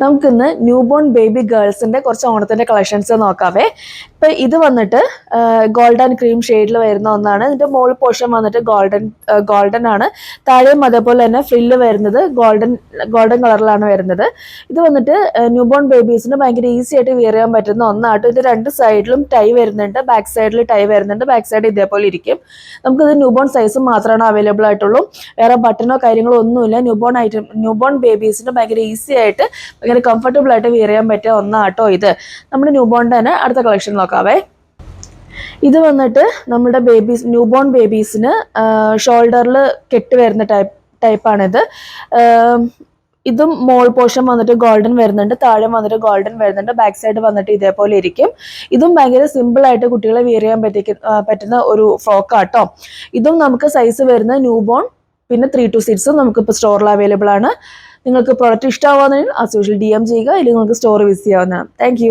നമുക്കിന്ന് new born baby ഗേൾസിന്റെ കുറച്ച് ഓണത്തിന്റെ കളക്ഷൻസ് നോക്കാവേ. ഇപ്പൊ ഇത് വന്നിട്ട് ഗോൾഡൻ ക്രീം ഷെയ്ഡിൽ വരുന്ന ഒന്നാണ്. ഇതിന്റെ മോൾ പോർഷൻ വന്നിട്ട് ഗോൾഡൻ ആണ്. താഴെയും അതേപോലെ തന്നെ ഫ്രില്ല് വരുന്നത് ഗോൾഡൻ കളറിലാണ് വരുന്നത്. ഇത് വന്നിട്ട് ന്യൂ ബോൺ ബേബീസിന് ഭയങ്കര ഈസി ആയിട്ട് വിയർ ചെയ്യാൻ പറ്റുന്ന ഒന്നായിട്ട്. ഇത് രണ്ട് സൈഡിലും ടൈ വരുന്നുണ്ട്, ബാക്ക് സൈഡിൽ ടൈ വരുന്നുണ്ട്. ബാക്ക് സൈഡ് ഇതേപോലെ ഇരിക്കും. നമുക്കിത് ന്യൂ ബോൺ സൈസ് മാത്രമാണ് അവൈലബിൾ ആയിട്ടുള്ളൂ. വേറെ ബട്ടണോ കാര്യങ്ങളോ ഒന്നുമില്ല. ന്യൂ ബോൺ ബേബീസിന് ഭയങ്കര ഈസി ആയിട്ട് ഭയങ്കര കംഫർട്ടബിൾ ആയിട്ട് വിയർ ചെയ്യാൻ പറ്റിയ ഒന്നാട്ടോ ഇത്. നമ്മുടെ ന്യൂ ബോണിന്റെ തന്നെ അടുത്ത കളക്ഷൻ നോക്കാവേ. ഇത് വന്നിട്ട് നമ്മുടെ ന്യൂ ബോൺ ബേബീസിന് ഷോൾഡറിൽ കെട്ട് വരുന്ന ടൈപ്പാണിത്. ഇതും മോൾ പോർഷൻ വന്നിട്ട് ഗോൾഡൻ വരുന്നുണ്ട്, താഴെ വന്നിട്ട് ഗോൾഡൻ വരുന്നുണ്ട്. ബാക്ക് സൈഡ് വന്നിട്ട് ഇതേപോലെ ഇരിക്കും. ഇതും ഭയങ്കര സിമ്പിൾ ആയിട്ട് കുട്ടികളെ വിയർ ചെയ്യാൻ പറ്റുന്ന ഒരു ഫ്രോക്ക് ആട്ടോ. ഇതും നമുക്ക് സൈസ് വരുന്ന ന്യൂ ബോൺ പിന്നെ 3 to 6 നമുക്കിപ്പോൾ സ്റ്റോറിൽ അവൈലബിൾ ആണ്. നിങ്ങൾക്ക് പ്രോഡക്റ്റ് ഇഷ്ടമാവുകയാണെങ്കിൽ ആസ് യൂഷ്വൽ DM ചെയ്യുക, അല്ലെങ്കിൽ നിങ്ങൾക്ക് സ്റ്റോർ വിസിറ്റ് ചെയ്യാവുന്നതാണ്. താങ്ക്